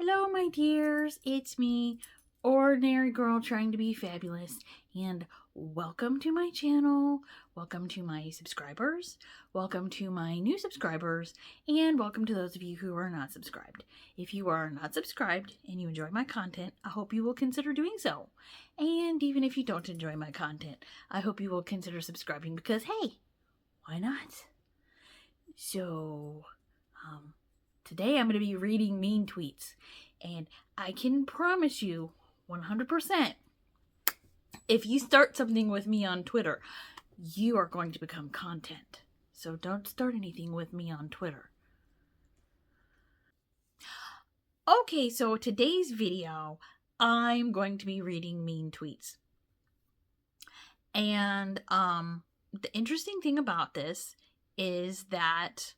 Hello, my dears. It's me, ordinary girl trying to be fabulous, and welcome to my channel. Welcome to my subscribers. Welcome to my new subscribers, and welcome to those of you who are not subscribed. If you are not subscribed and you enjoy my content, I hope you will consider doing so. And even if you don't enjoy my content, I hope you will consider subscribing because, hey, why not? So, today I'm going to be reading mean tweets, and I can promise you 100% if you start something with me on Twitter, you are going to become content. So don't start anything with me on Twitter. Okay, so today's video, I'm going to be reading mean tweets. And the interesting thing about this is that,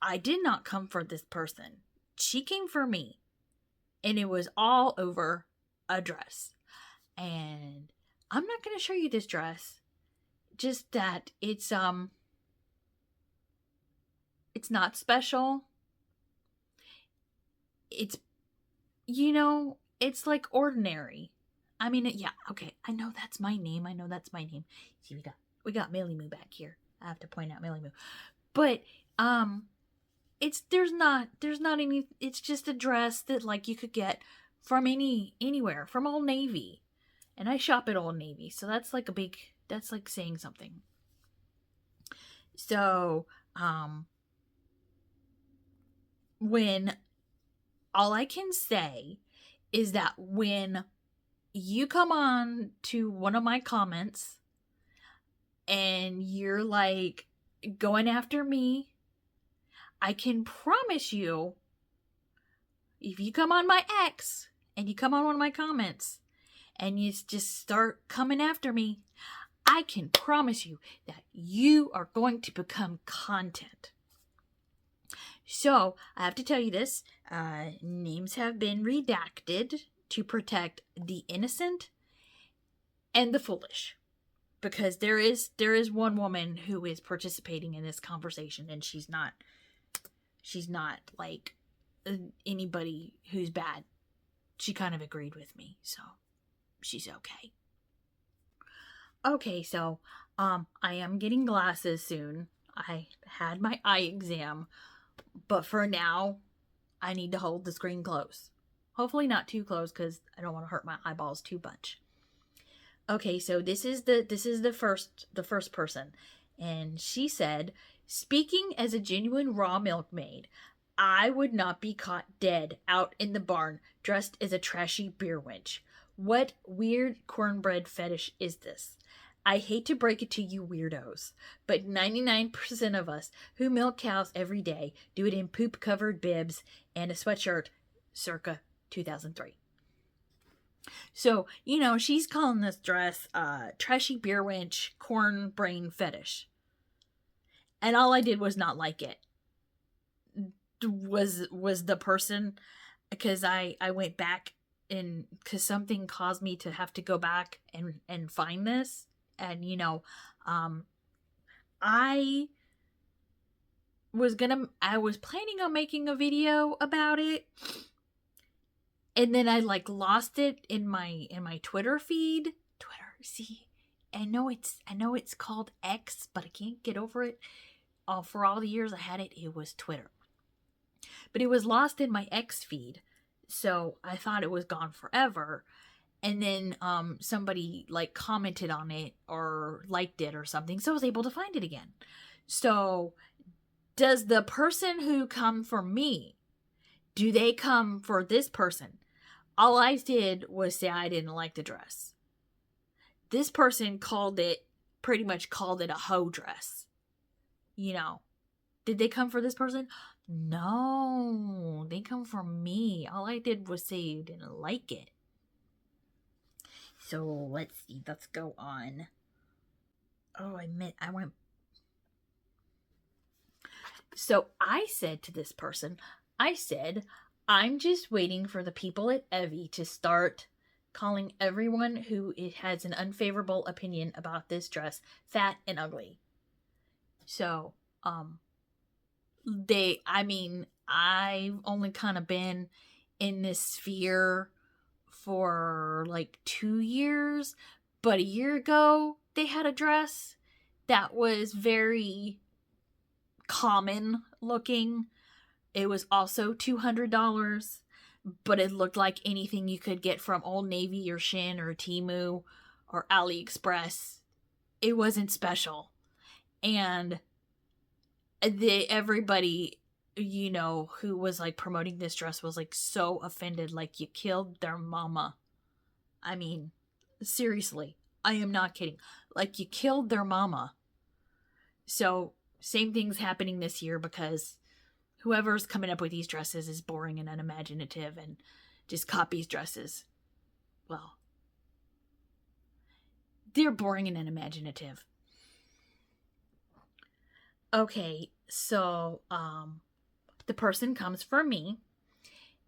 I did not come for this person. She came for me. And it was all over a dress. And I'm not going to show you this dress. Just that it's not special. It's, it's like ordinary. I mean, yeah, okay. I know that's my name. See, we got Millie Moo back here. I have to point out Millie Moo. But, there's not any, it's just a dress that like you could get from anywhere, from Old Navy. And I shop at Old Navy, so that's like that's like saying something. So, when all I can say is that when you come on to one of my comments and you're like going after me, I can promise you, if you come on my X and you come on one of my comments and you just start coming after me, I can promise you that you are going to become content. So, I have to tell you this, names have been redacted to protect the innocent and the foolish. Because there is one woman who is participating in this conversation, and she's not like anybody who's bad. She kind of agreed with me, so she's okay. Okay, so I am getting glasses soon. I had my eye exam, but for now I need to hold the screen close. Hopefully not too close because I don't want to hurt my eyeballs too much. Okay, so this is the first person, and she said, "Speaking as a genuine raw milkmaid, I would not be caught dead out in the barn dressed as a trashy beer wench. What weird cornbread fetish is this? I hate to break it to you weirdos, but 99% of us who milk cows every day do it in poop-covered bibs and a sweatshirt circa 2003. So, she's calling this dress trashy beer wench corn brain fetish. And all I did was not like it. Was the person, because I went back and because something caused me to have to go back and find this. And, I was planning on making a video about it. And then I lost it in my Twitter feed. Twitter, see, I know it's called X, but I can't get over it. For all the years I had it, it was Twitter. But it was lost in my X feed, so I thought it was gone forever. And then somebody commented on it or liked it or something, so I was able to find it again. So, does the person who come for me, do they come for this person? All I did was say I didn't like the dress. This person pretty much called it a hoe dress. Did they come for this person? No, they come for me. All I did was say you didn't like it. So, let's see. Let's go on. Oh, I went. So, I said to this person, I'm just waiting for the people at Evie to start calling everyone who has an unfavorable opinion about this dress fat and ugly. So, I've only kind of been in this sphere for like 2 years, but a year ago they had a dress that was very common looking. It was also $200, but it looked like anything you could get from Old Navy or Shein or Temu or AliExpress. It wasn't special. And everybody, who was like promoting this dress was like so offended, like you killed their mama. I mean, seriously, I am not kidding. Like you killed their mama. So, same thing's happening this year because whoever's coming up with these dresses is boring and unimaginative and just copies dresses. Well, they're boring and unimaginative. Okay, so the person comes for me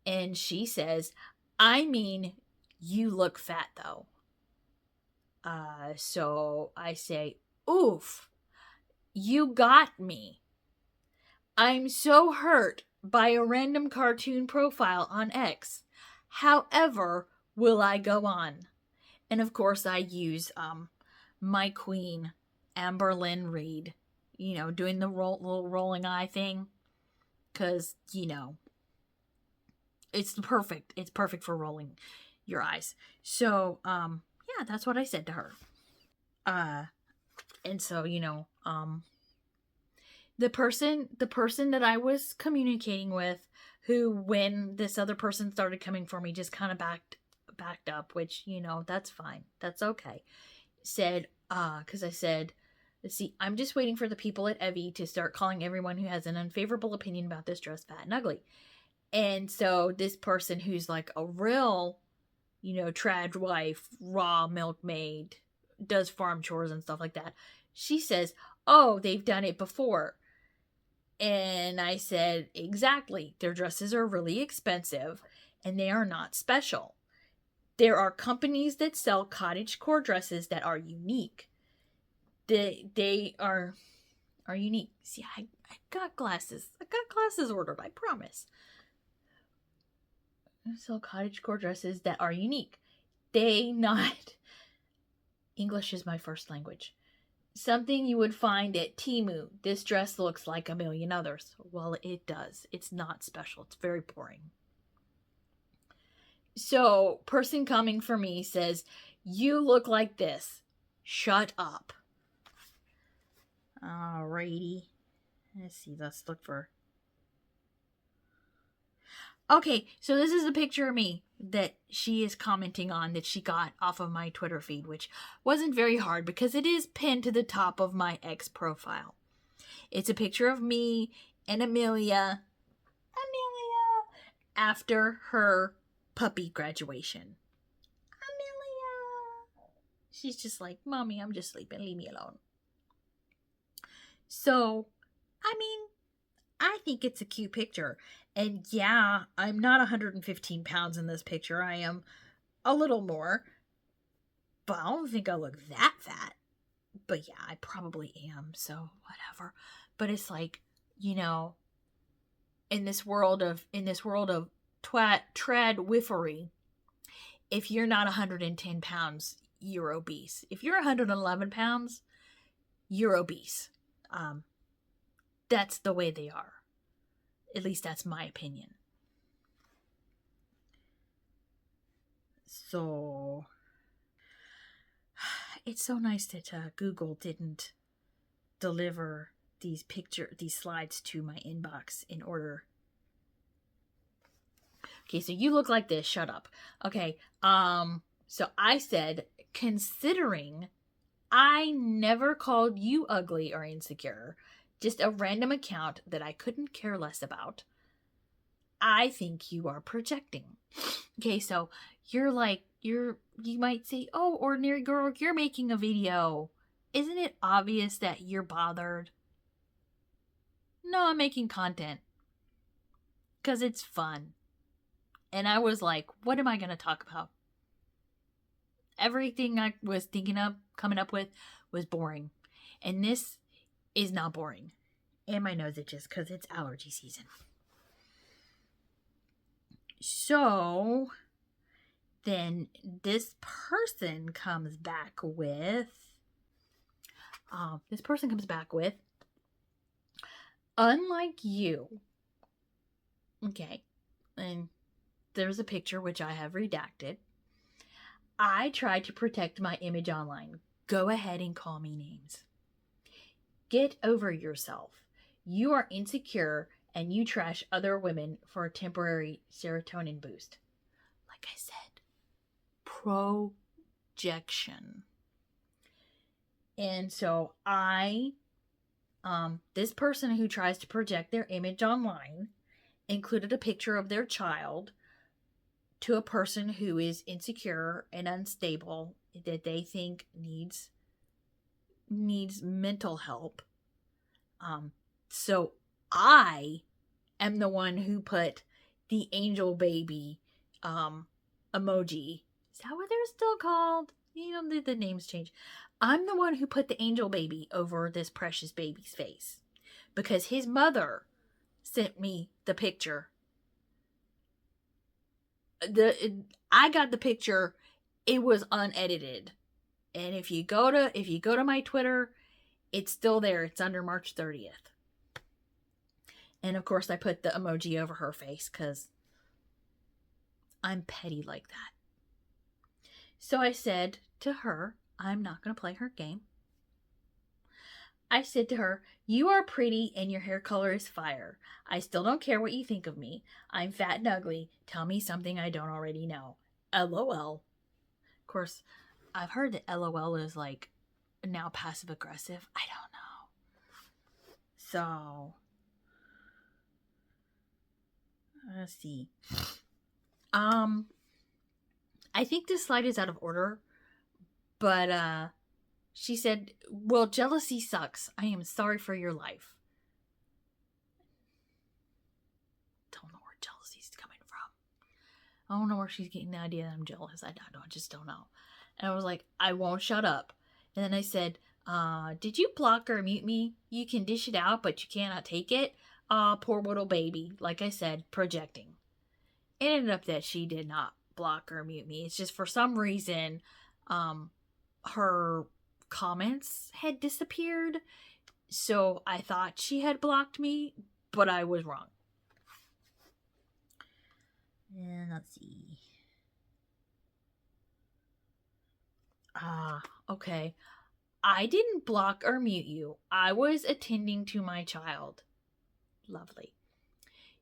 and she says, I mean, you look fat though. So I say, oof, you got me. I'm so hurt by a random cartoon profile on X. However, will I go on? And of course I use my queen, Amberlynn Reid, doing the little rolling eye thing. Because, it's perfect. It's perfect for rolling your eyes. So, yeah, that's what I said to her. And so, the person that I was communicating with, who when this other person started coming for me just kind of backed up, which, that's fine. That's okay. Said, because I said, see, I'm just waiting for the people at Evie to start calling everyone who has an unfavorable opinion about this dress fat and ugly. And so this person who's like a real, trad wife, raw milkmaid, does farm chores and stuff like that, she says, oh, they've done it before. And I said, exactly. Their dresses are really expensive and they are not special. There are companies that sell cottagecore dresses that are unique. They are unique. See, I got glasses. I got glasses ordered, I promise. I sell cottagecore dresses that are unique. English is my first language. Something you would find at Temu. This dress looks like a million others. Well, it does. It's not special. It's very boring. So, person coming for me says, you look like this. Shut up. Alrighty. Let's see. Let's look for... Okay, so this is a picture of me that she is commenting on that she got off of my Twitter feed, which wasn't very hard because it is pinned to the top of my X profile. It's a picture of me and Amelia after her puppy graduation. Amelia. She's just like, Mommy, I'm just sleeping. Leave me alone. So, I mean, I think it's a cute picture. And yeah, I'm not 115 pounds in this picture. I am a little more. But I don't think I look that fat. But yeah, I probably am. So whatever. But it's like, in this world of trad wiffery, if you're not 110 pounds, you're obese. If you're 111 pounds, you're obese. That's the way they are. At least that's my opinion. So, it's so nice that Google didn't deliver these slides to my inbox in order. Okay, so you look like this. Shut up. Okay, so I said, considering I never called you ugly or insecure, just a random account that I couldn't care less about, I think you are projecting. Okay, so you might say, oh, ordinary girl, you're making a video. Isn't it obvious that you're bothered? No, I'm making content. Because it's fun. And I was like, what am I going to talk about? Everything I was coming up with was boring. And this is not boring. And my nose itches because it's allergy season. So then this person comes back with, unlike you, okay, and there's a picture which I have redacted. I tried to protect my image online. Go ahead and call me names. Get over yourself. You are insecure and you trash other women for a temporary serotonin boost. Like I said, projection. And so this person who tries to project their image online included a picture of their child to a person who is insecure and unstable that they think needs mental help. So I am the one who put the angel baby emoji. Is that what they're still called? The names change. I'm the one who put the angel baby over this precious baby's face because his mother sent me the picture. I got the picture. It was unedited. And if you go to my Twitter, it's still there. It's under March 30th. And of course I put the emoji over her face because I'm petty like that. So I said to her, I'm not going to play her game. I said to her, you are pretty and your hair color is fire. I still don't care what you think of me. I'm fat and ugly. Tell me something I don't already know. LOL. Of course, I've heard that LOL is like now passive aggressive. I don't know. So, let's see. I think this slide is out of order, but she said, well, jealousy sucks. I am sorry for your life. Don't know where jealousy is coming from. I don't know where she's getting the idea that I'm jealous. I just don't know. And I was like, I won't shut up. And then I said, did you block or mute me? You can dish it out, but you cannot take it. Poor little baby. Like I said, projecting. It ended up that she did not block or mute me. It's just for some reason, her comments had disappeared. So I thought she had blocked me, but I was wrong. And let's see. Okay. I didn't block or mute you. I was attending to my child. Lovely.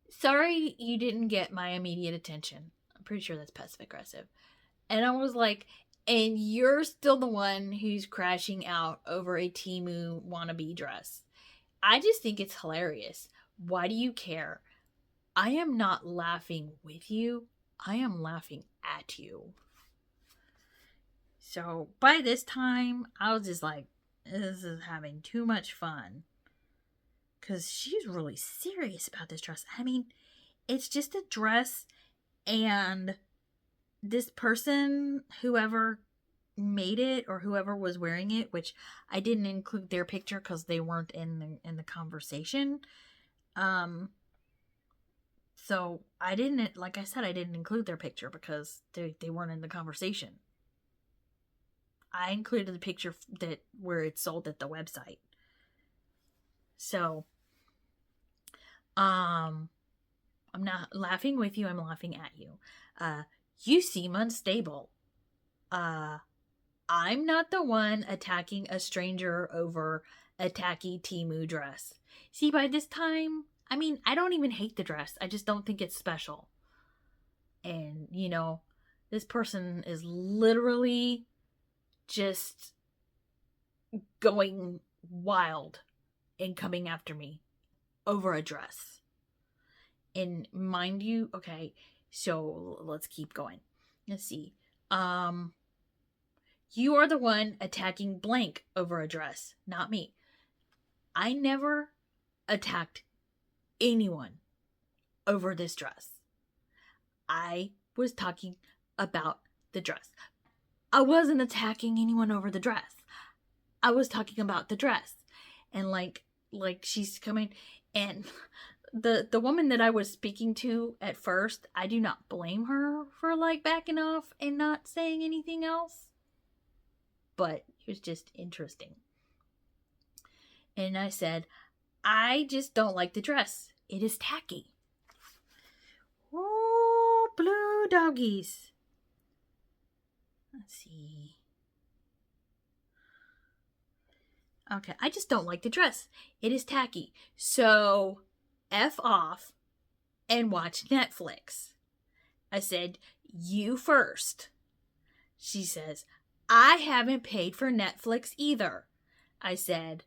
Sorry you didn't get my immediate attention. I'm pretty sure that's passive aggressive. And I was like, and you're still the one who's crashing out over a Temu wannabe dress. I just think it's hilarious. Why do you care? I am not laughing with you. I am laughing at you. So by this time, I was just like, this is having too much fun. Because she's really serious about this dress. I mean, it's just a dress, and this person, whoever made it or whoever was wearing it, which I didn't include their picture because they weren't in the conversation. So I didn't, like I said, I didn't include their picture because they weren't in the conversation. I included the picture where it's sold at the website. So, I'm not laughing with you, I'm laughing at you. You seem unstable. I'm not the one attacking a stranger over a tacky Temu dress. See, by this time, I mean, I don't even hate the dress. I just don't think it's special. And, this person is literally just going wild and coming after me over a dress. And mind you, okay, so let's keep going. Let's see. You are the one attacking blank over a dress, not me. I never attacked anyone over this dress. I was talking about the dress. I wasn't attacking anyone over the dress. I was talking about the dress. And like she's coming, and the woman that I was speaking to at first, I do not blame her for like backing off and not saying anything else. But it was just interesting. And I said, I just don't like the dress. It is tacky. Oh, blue doggies. Let's see. Okay, I just don't like the dress. It is tacky. So, F off and watch Netflix. I said, you first. She says, I haven't paid for Netflix either. I said,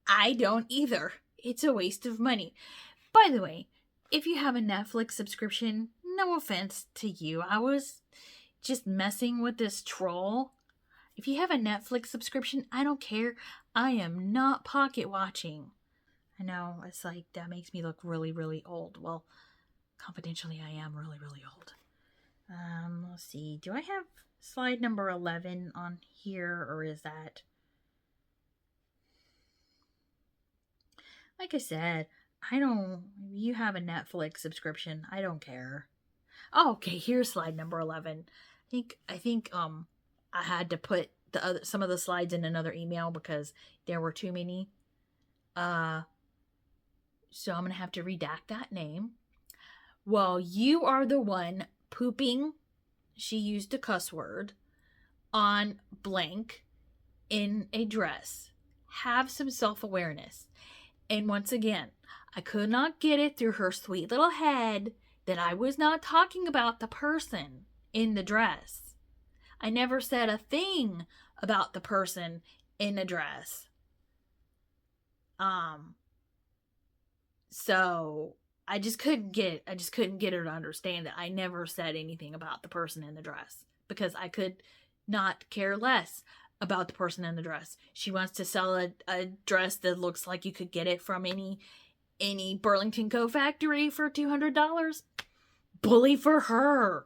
I don't either. It's a waste of money. By the way, if you have a Netflix subscription, no offense to you. I was just messing with this troll. If you have a Netflix subscription, I don't care. I am not pocket watching. I know, it's like, that makes me look really, really old. Well, confidentially, I am really, really old. Let's see. Do I have slide number 11 on here, or is that... Like I said, you have a Netflix subscription, I don't care. Oh, okay, here's slide number 11. I think I had to put some of the slides in another email because there were too many. So I'm going to have to redact that name. Well, you are the one pooping, she used a cuss word, on blank in a dress. Have some self-awareness. And once again, I could not get it through her sweet little head that I was not talking about the person in the dress. I never said a thing about the person in the dress. So I just couldn't get her to understand that I never said anything about the person in the dress because I could not care less about the person in the dress. She wants to sell a dress that looks like you could get it from any Burlington Co. factory for $200. Bully for her.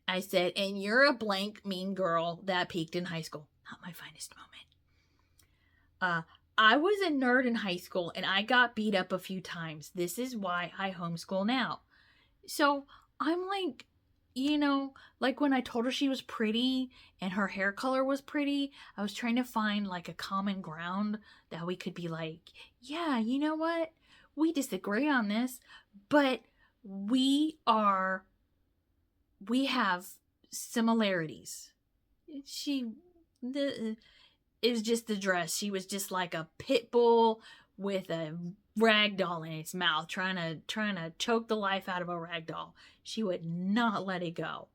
I said, and you're a blank mean girl that peaked in high school. Not my finest moment. I was a nerd in high school and I got beat up a few times. This is why I homeschool now. So I'm like, like when I told her she was pretty and her hair color was pretty, I was trying to find like a common ground that we could be like, yeah, you know what? We disagree on this, but we have similarities. Is just the dress. She was just like a pit bull with a rag doll in its mouth, trying to choke the life out of a rag doll. She would not let it go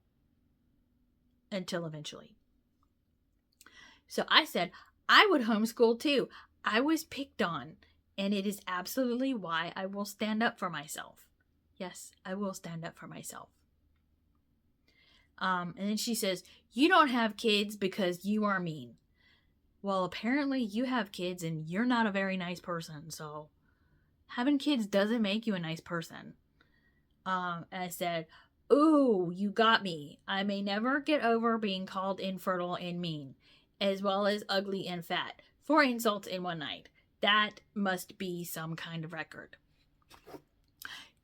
until eventually. So I said, I would homeschool too. I was picked on, and it is absolutely why I will stand up for myself. Yes, I will stand up for myself. And then she says, you don't have kids because you are mean. Well, apparently you have kids and you're not a very nice person, so having kids doesn't make you a nice person. And I said, ooh, you got me. I may never get over being called infertile and mean, as well as ugly and fat. 4 insults in one night. That must be some kind of record.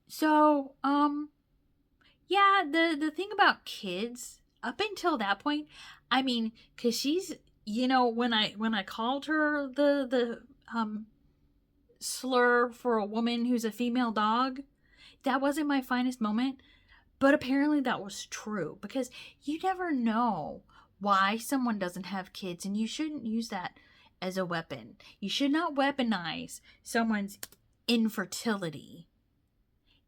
So, yeah, the thing about kids, up until that point, I mean, because she's, when I called her the slur for a woman who's a female dog, that wasn't my finest moment, but apparently that was true, because you never know why someone doesn't have kids, and you shouldn't use that as a weapon. You should not weaponize someone's infertility.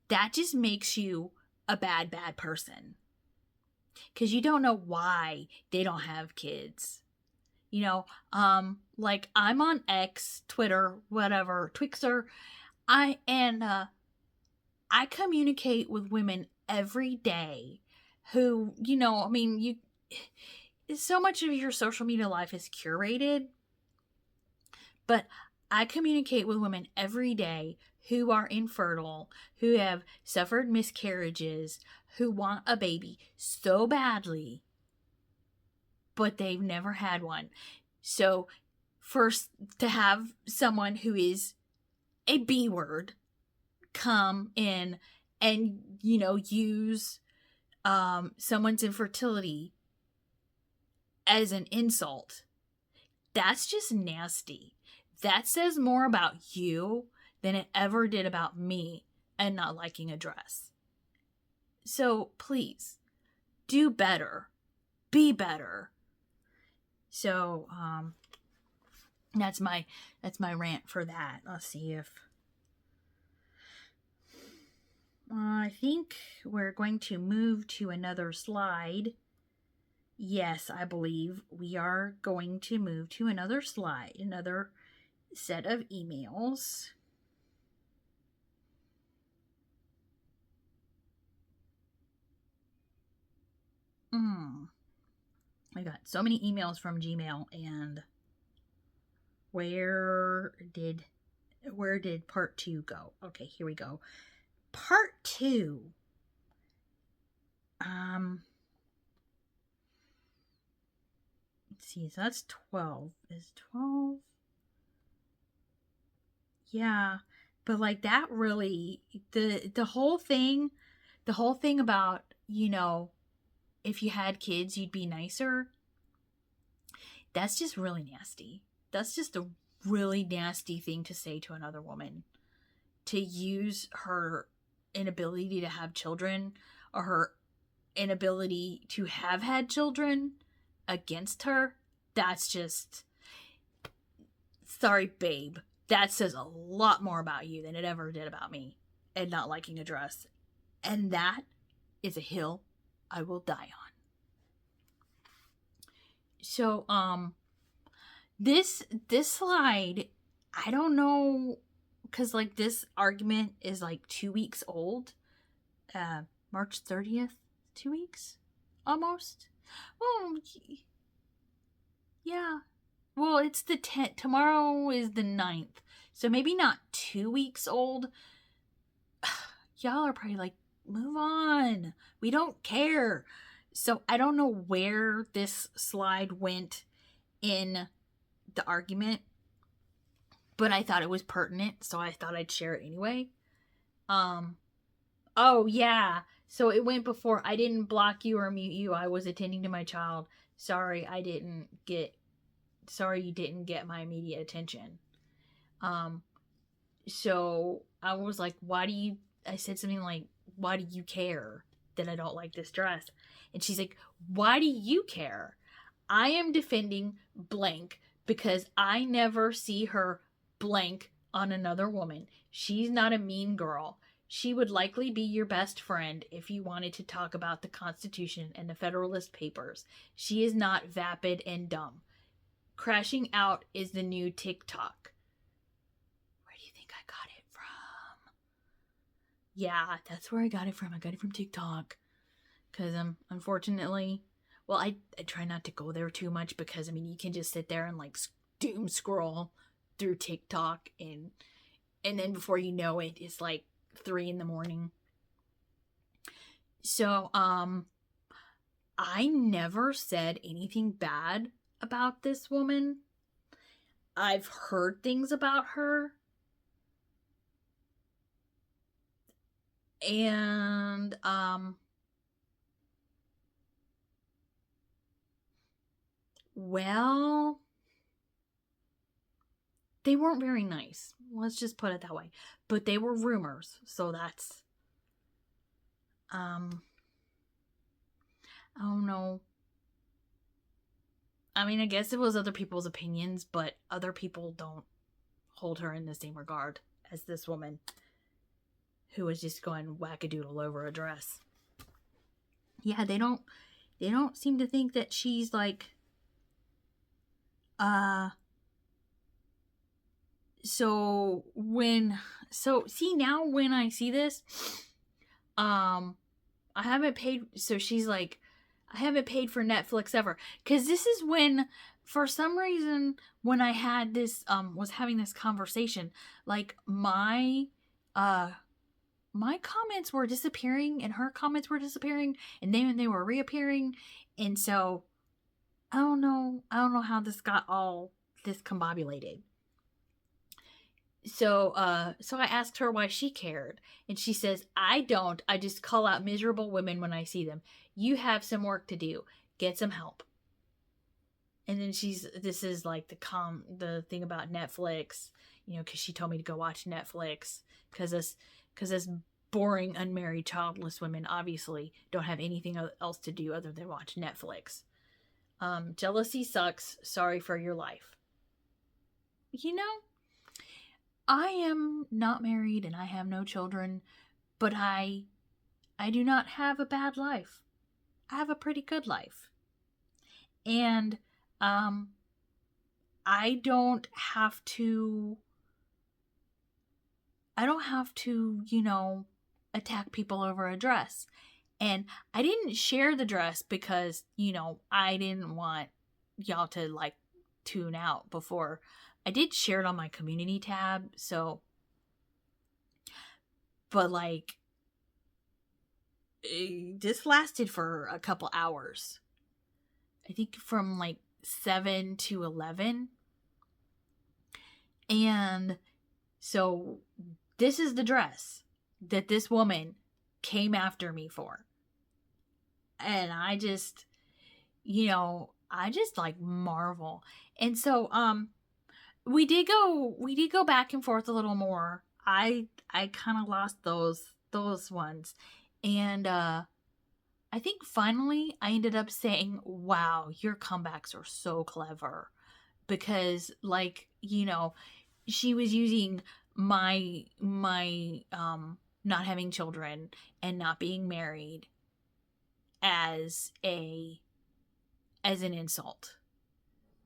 That just makes you a bad person, because you don't know why they don't have kids. Like I'm on X, Twitter, whatever, Twixer. I communicate with women every day who, so much of your social media life is curated, but I communicate with women every day who are infertile, who have suffered miscarriages, who want a baby so badly, but they've never had one. So first, to have someone who is a B word come in and, use someone's infertility as an insult. That's just nasty. That says more about you than it ever did about me and not liking a dress. So please, do better. Be better. So, that's my rant for that. Let's see if I think we're going to move to another slide. Yes, I believe we are going to move to another slide, another set of emails. I got so many emails from Gmail, and where did part 2 go? Okay, here we go. Part 2. Let's see, so that's 12. Is 12? Yeah, but like that really, the whole thing about, if you had kids, you'd be nicer. That's just really nasty. That's just a really nasty thing to say to another woman. To use her inability to have children or her inability to have had children against her. That's just, sorry, babe. That says a lot more about you than it ever did about me and not liking a dress. And that is a hill I will die on. So, this slide, I don't know, because like this argument is like 2 weeks old. March 30th, 2 weeks almost. Well, yeah. Well, it's the 10th. Tomorrow is the 9th. So maybe not 2 weeks old. Y'all are probably like, move on. We don't care. So I don't know where this slide went in the argument, but I thought it was pertinent, so I thought I'd share it anyway. Oh yeah. So it went before. I didn't block you or mute you. I was attending to my child. Sorry, you didn't get my immediate attention. So I was like, I said something like, why do you care that I don't like this dress? And she's like, why do you care? I am defending blank because I never see her blank on another woman. She's not a mean girl. She would likely be your best friend if you wanted to talk about the Constitution and the Federalist Papers. She is not vapid and dumb. Crashing out is the new TikTok. Where do you think I got it from? Yeah, that's where I got it from. I got it from TikTok. Because unfortunately, well, I try not to go there too much because, you can just sit there and like doom scroll through TikTok and then before you know it, it's like 3 a.m. So, I never said anything bad about this woman. I've heard things about her. And, well, they weren't very nice. Let's just put it that way. But they were rumors, so that's, I don't know. I guess it was other people's opinions, but other people don't hold her in the same regard as this woman who was just going wackadoodle over a dress. Yeah, they don't seem to think that she's like, see now when I see this, I haven't paid, so she's like, I haven't paid for Netflix ever. Because this is when, for some reason, when I had this, was having this conversation, like, my comments were disappearing, and her comments were disappearing, and then they were reappearing, and so, I don't know how this got all discombobulated. So I asked her why she cared, and she says, "I don't. I just call out miserable women when I see them. You have some work to do. Get some help." And then this is like the thing about Netflix, because she told me to go watch Netflix because us boring unmarried childless women obviously don't have anything else to do other than watch Netflix. Jealousy sucks. Sorry for your life. I am not married and I have no children, but I do not have a bad life. I have a pretty good life. And um I don't have to attack people over a dress. And I didn't share the dress because, I didn't want y'all to like tune out before. I did share it on my community tab, but like this lasted for a couple hours. I think from like 7 to 11. And so this is the dress that this woman came after me for. And I just like marvel. And so we did go back and forth a little more. I kind of lost those ones. And I think finally I ended up saying, "Wow, your comebacks are so clever." Because she was using my not having children and not being married as an insult,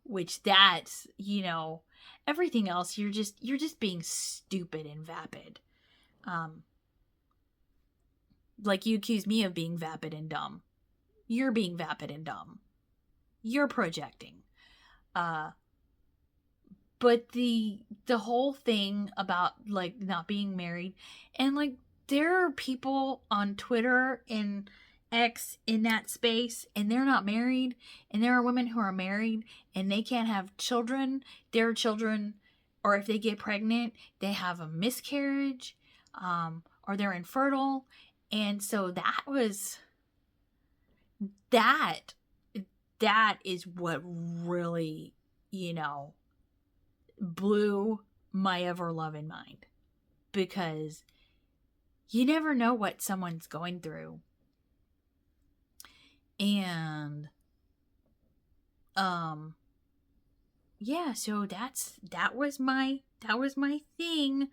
which that's everything else you're just being stupid and vapid. Like you accuse me of being vapid and dumb. You're being vapid and dumb. You're projecting. But the whole thing about like not being married, and like there are people on Twitter and X in that space and they're not married, and there are women who are married and they can't have children. Their children, or if they get pregnant, they have a miscarriage, or they're infertile. And so that is what really blew my ever-loving mind, because you never know what someone's going through. And yeah, so that was my thing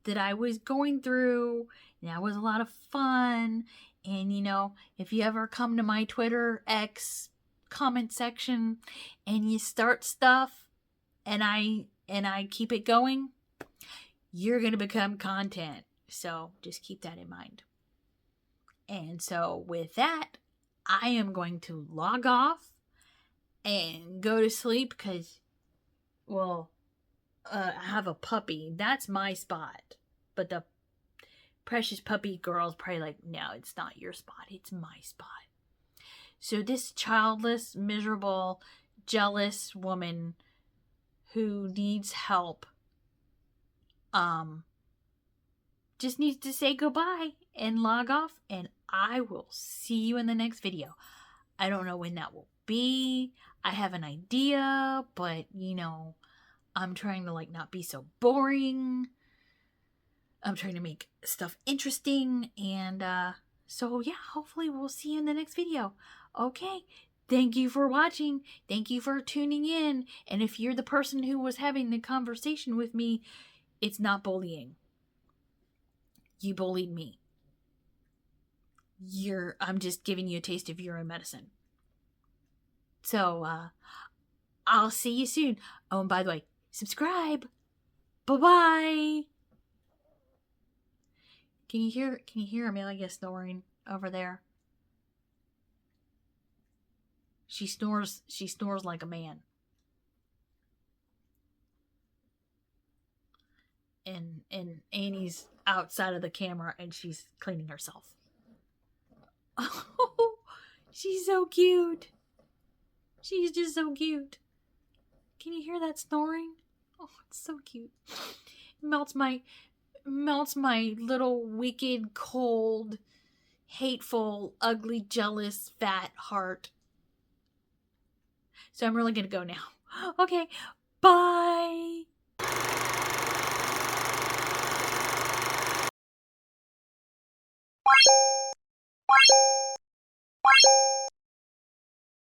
that I was going through, and that was a lot of fun. And if you ever come to my Twitter X comment section and you start stuff and I keep it going, you're going to become content. So just keep that in mind. And so with that, I am going to log off and go to sleep because, I have a puppy. That's my spot. But the precious puppy girl's probably like, "No, it's not your spot. It's my spot." So this childless, miserable, jealous woman who needs help just needs to say goodbye and log off, and I will see you in the next video. I don't know when that will be. I have an idea, but I'm trying to like not be so boring. I'm trying to make stuff interesting, and so yeah, hopefully we'll see you in the next video. Okay, thank you for watching. Thank you for tuning in. And if you're the person who was having the conversation with me, it's not bullying. You bullied me. I'm just giving you a taste of urine medicine. So I'll see you soon. Oh, and by the way, subscribe. Bye-bye. Can you hear Amelia snoring over there? She snores like a man. And Annie's outside of the camera and she's cleaning herself. Oh, she's so cute. She's just so cute. Can you hear that snoring? Oh, it's so cute. melts my little wicked, cold, hateful, ugly, jealous, fat heart. So I'm really gonna go now. Okay, bye.